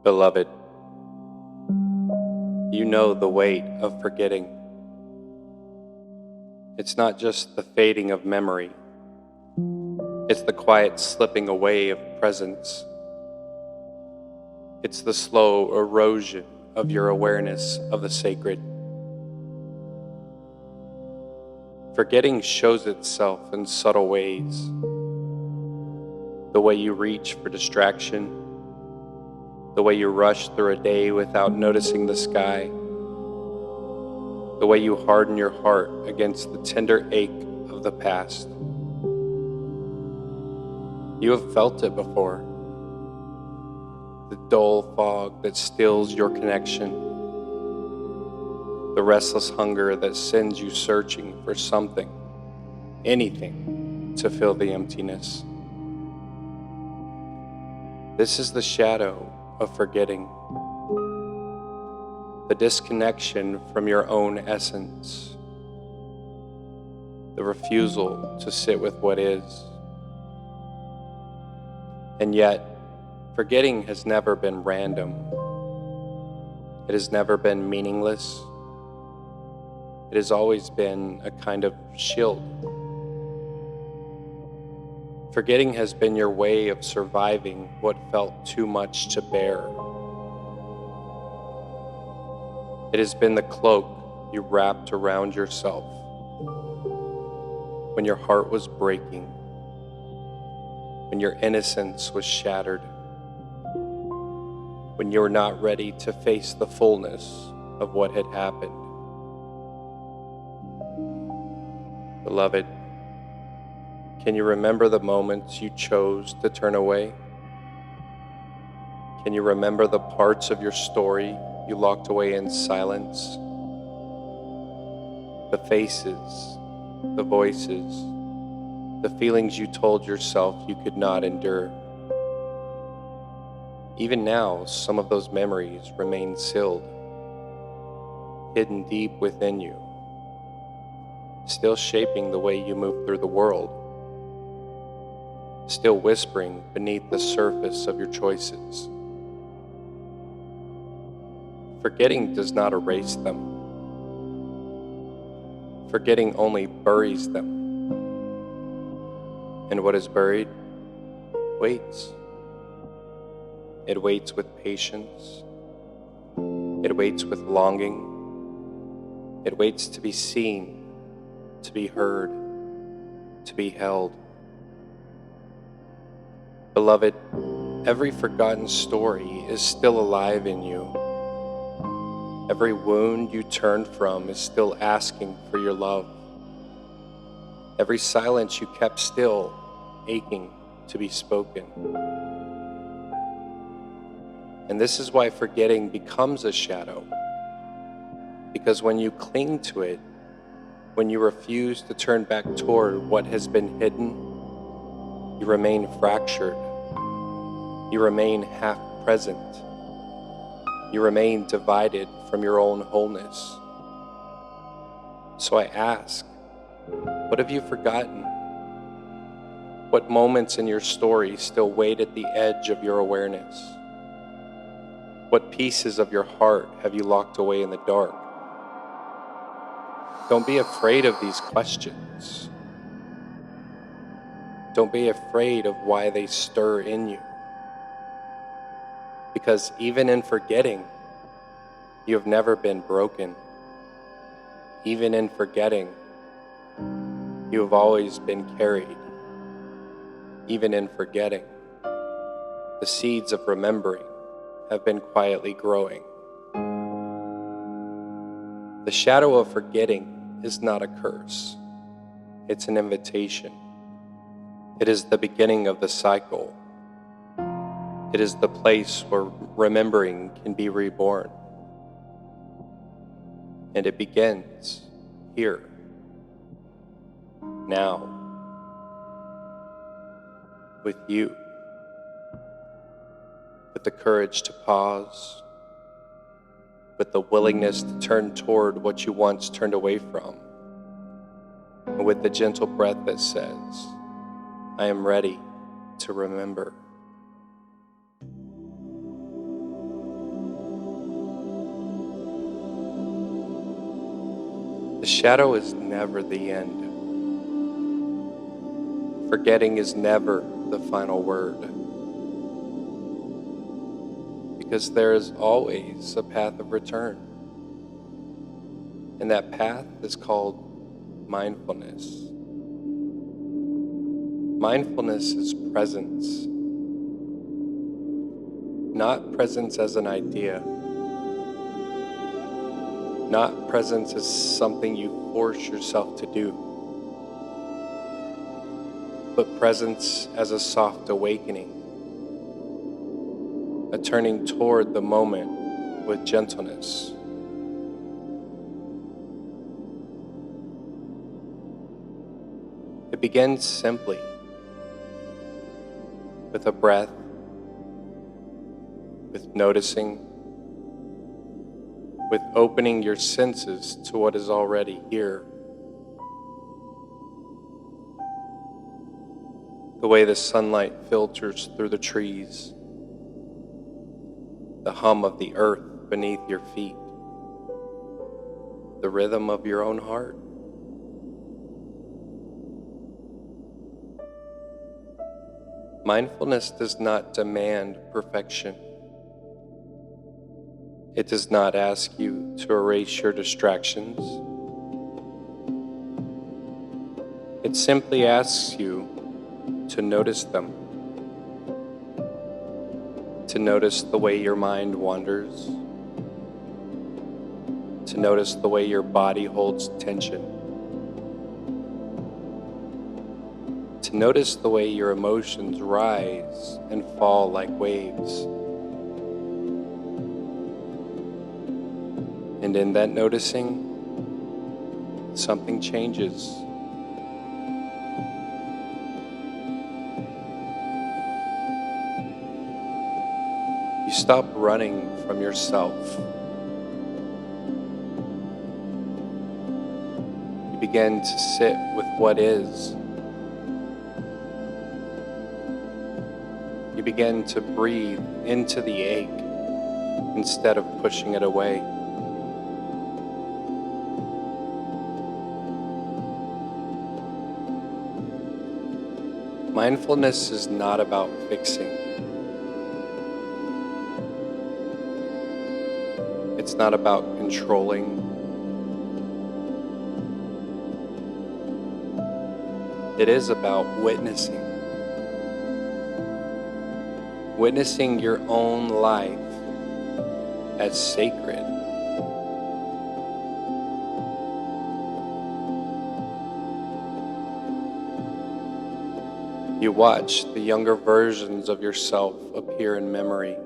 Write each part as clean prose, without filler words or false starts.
Beloved, you know the weight of forgetting. It's not just the fading of memory. It's the quiet slipping away of presence. It's the slow erosion of your awareness of the sacred. Forgetting shows itself in subtle ways. The way you reach for distraction, the way you rush through a day without noticing the sky, the way you harden your heart against the tender ache of the past. You have felt it before. The dull fog that stills your connection, the restless hunger that sends you searching for something, anything to fill the emptiness. This is the shadow of forgetting, the disconnection from your own essence, the refusal to sit with what is. And yet, forgetting has never been random. It has never been meaningless. It has always been a kind of shield. Forgetting has been your way of surviving what felt too much to bear. It has been the cloak you wrapped around yourself when your heart was breaking, when your innocence was shattered, when you were not ready to face the fullness of what had happened. Beloved, can you remember the moments you chose to turn away? Can you remember the parts of your story you locked away in silence? The faces, the voices, the feelings you told yourself you could not endure. Even now, some of those memories remain sealed, hidden deep within you, still shaping the way you move through the world, still whispering beneath the surface of your choices. Forgetting does not erase them. Forgetting only buries them. And what is buried waits. It waits with patience. It waits with longing. It waits to be seen, to be heard, to be held. Beloved, every forgotten story is still alive in you. Every wound you turned from is still asking for your love. Every silence you kept still, aching to be spoken. And this is why forgetting becomes a shadow. Because when you cling to it, when you refuse to turn back toward what has been hidden, you remain fractured. You remain half present. You remain divided from your own wholeness. So I ask, what have you forgotten? What moments in your story still wait at the edge of your awareness? What pieces of your heart have you locked away in the dark? Don't be afraid of these questions. Don't be afraid of why they stir in you. Because even in forgetting, you have never been broken. Even in forgetting, you have always been carried. Even in forgetting, the seeds of remembering have been quietly growing. The shadow of forgetting is not a curse. It's an invitation. It is the beginning of the cycle. It is the place where remembering can be reborn. And it begins here, now, with you, with the courage to pause, with the willingness to turn toward what you once turned away from, and with the gentle breath that says, I am ready to remember. The shadow is never the end. Forgetting is never the final word. Because there is always a path of return. And that path is called mindfulness. Mindfulness is presence. Not presence as an idea. Not presence as something you force yourself to do. But presence as a soft awakening. A turning toward the moment with gentleness. It begins simply with a breath, with noticing, with opening your senses to what is already here. The way the sunlight filters through the trees, the hum of the earth beneath your feet, the rhythm of your own heart. Mindfulness does not demand perfection. It does not ask you to erase your distractions. It simply asks you to notice them. To notice the way your mind wanders. To notice the way your body holds tension. To notice the way your emotions rise and fall like waves. And in that noticing, something changes. You stop running from yourself. You begin to sit with what is. You begin to breathe into the ache instead of pushing it away. Mindfulness is not about fixing. It's not about controlling. It is about witnessing. Witnessing your own life as sacred. You watch the younger versions of yourself appear in memory.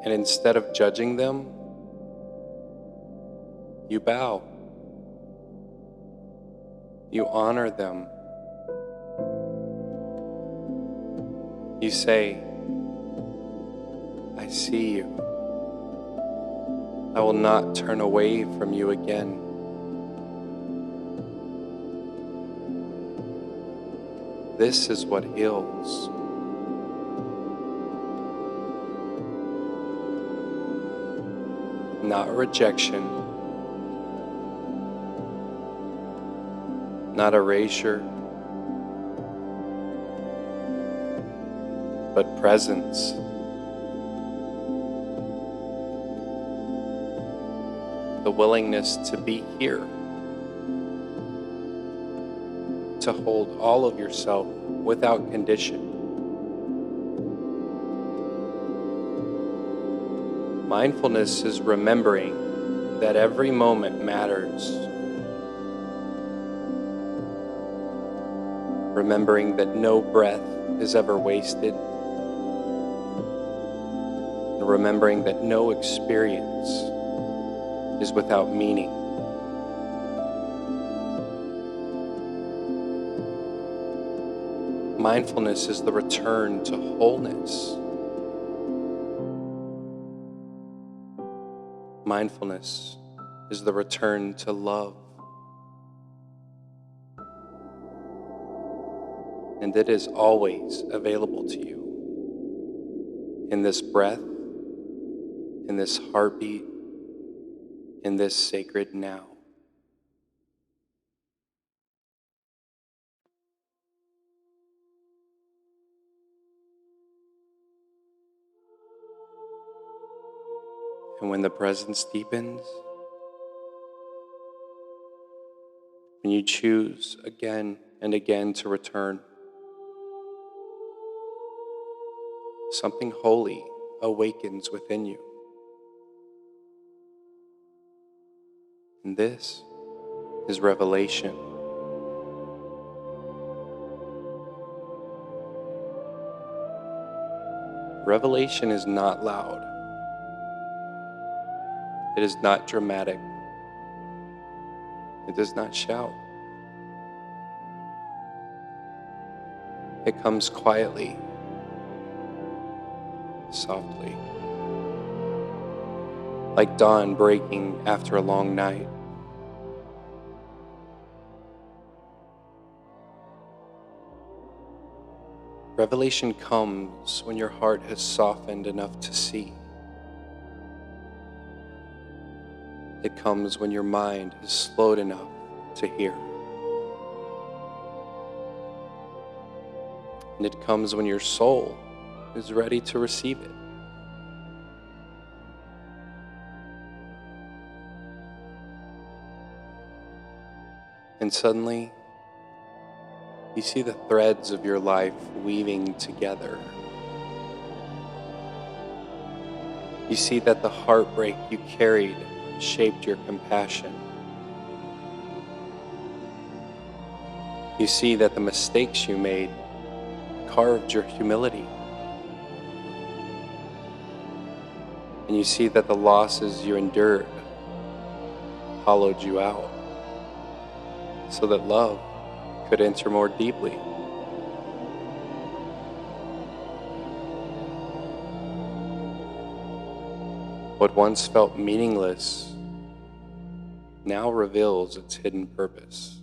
And instead of judging them, you bow. You honor them. You say, I see you. I will not turn away from you again. This is what heals. Not rejection, not erasure, but presence. The willingness to be here, to hold all of yourself without condition. Mindfulness is remembering that every moment matters. Remembering that no breath is ever wasted. And remembering that no experience is without meaning. Mindfulness is the return to wholeness. Mindfulness is the return to love. And it is always available to you. In this breath, in this heartbeat, in this sacred now. And when the presence deepens, when you choose again and again to return, something holy awakens within you. And this is revelation. Revelation is not loud. It is not dramatic. It does not shout. It comes quietly, softly, like dawn breaking after a long night. Revelation comes when your heart has softened enough to see. It comes when your mind has slowed enough to hear. And it comes when your soul is ready to receive it. And suddenly, you see the threads of your life weaving together. You see that the heartbreak you carried shaped your compassion. You see that the mistakes you made carved your humility. And you see that the losses you endured hollowed you out so that love could enter more deeply. What once felt meaningless now reveals its hidden purpose.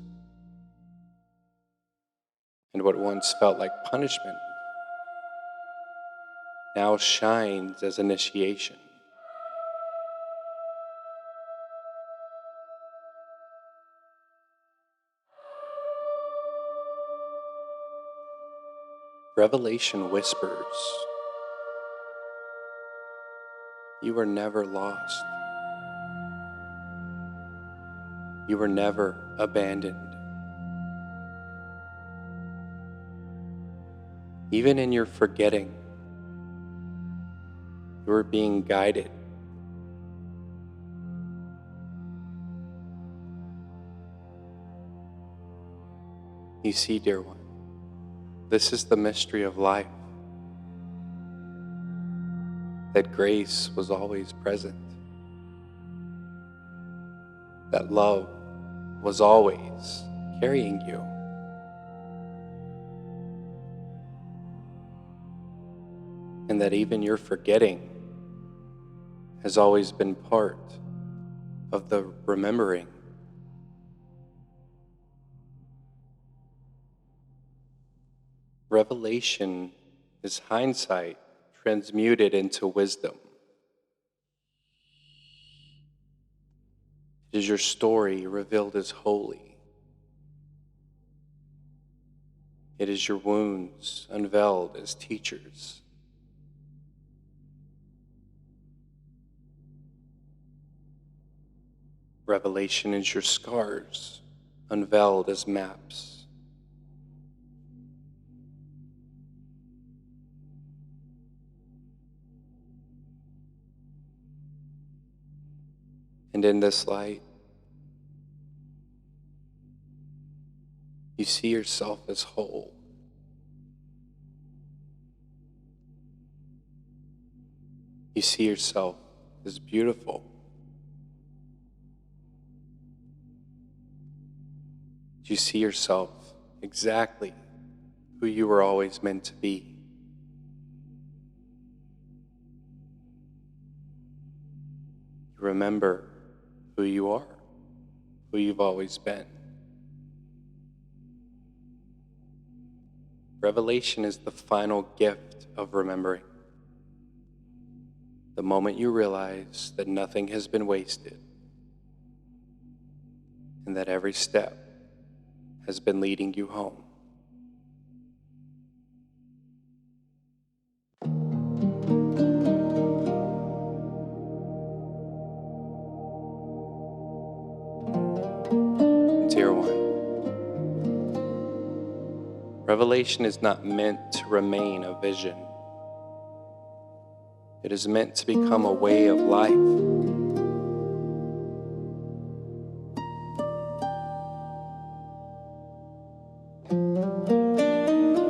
And what once felt like punishment now shines as initiation. Revelation whispers, you were never lost. You were never abandoned. Even in your forgetting, you were being guided. You see, dear one, this is the mystery of life. That grace was always present. That love was always carrying you. And that even your forgetting has always been part of the remembering. Revelation is hindsight transmuted into wisdom. It is your story revealed as holy. It is your wounds unveiled as teachers. Revelation is your scars unveiled as maps. And in this light, you see yourself as whole. You see yourself as beautiful. You see yourself exactly who you were always meant to be. You remember who you are, who you've always been. Revelation is the final gift of remembering. The moment you realize that nothing has been wasted, and that every step has been leading you home. Dear one, revelation is not meant to remain a vision. It is meant to become a way of life.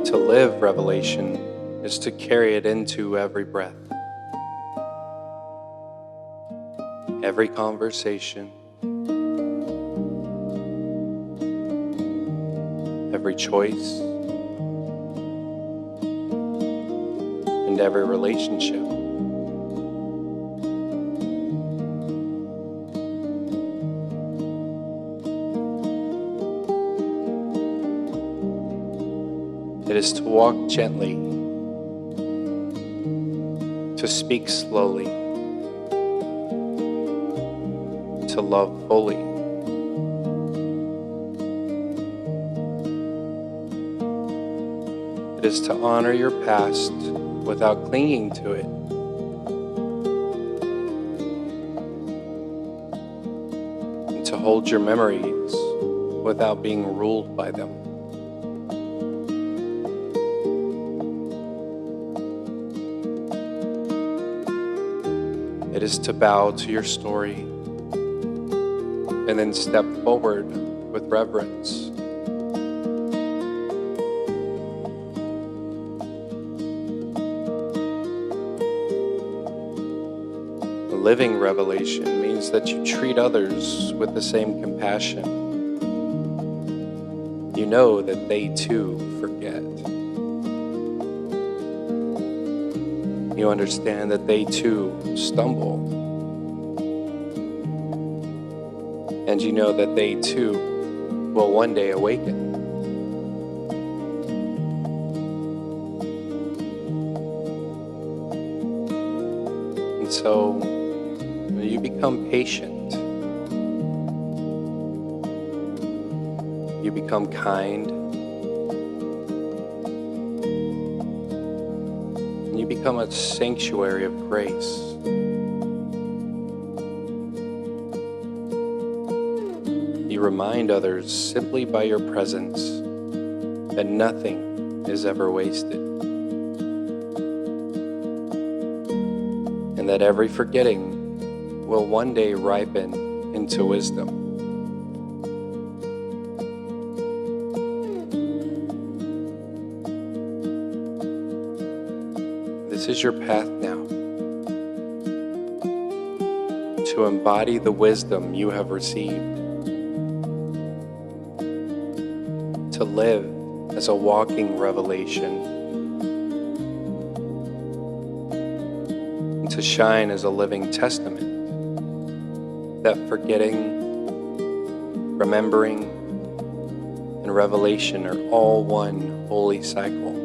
To live revelation is to carry it into every breath, every conversation, every choice, and every relationship. It is to walk gently, to speak slowly, to love fully. It is to honor your past without clinging to it. And to hold your memories without being ruled by them. It is to bow to your story and then step forward with reverence. Living revelation means that you treat others with the same compassion. You know that they too forget. You understand that they too stumble. And you know that they too will one day awaken. And so you become patient. You become kind. And you become a sanctuary of grace. You remind others simply by your presence that nothing is ever wasted. And that every forgetting will one day ripen into wisdom. This is your path now, to embody the wisdom you have received, to live as a walking revelation, and to shine as a living testament that forgetting, remembering, and revelation are all one holy cycle.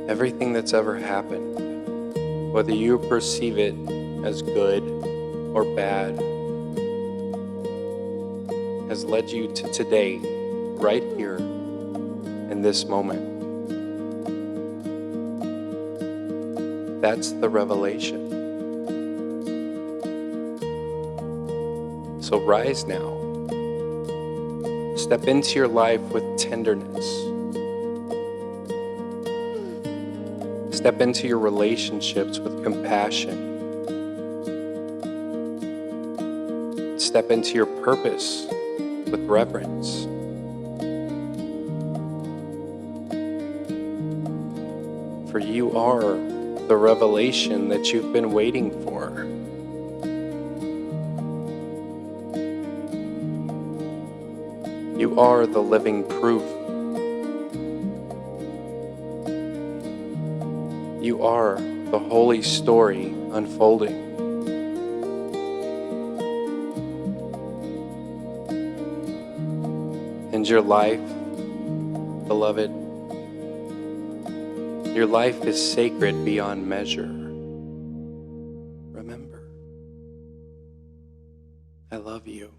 Everything that's ever happened, whether you perceive it as good or bad, has led you to today, right here in this moment. That's the revelation. So rise now. Step into your life with tenderness. Step into your relationships with compassion. Step into your purpose with reverence. For you are the revelation that you've been waiting for. You are the living proof. You are the holy story unfolding. And your life, beloved, Your life is sacred beyond measure. Remember, I love you.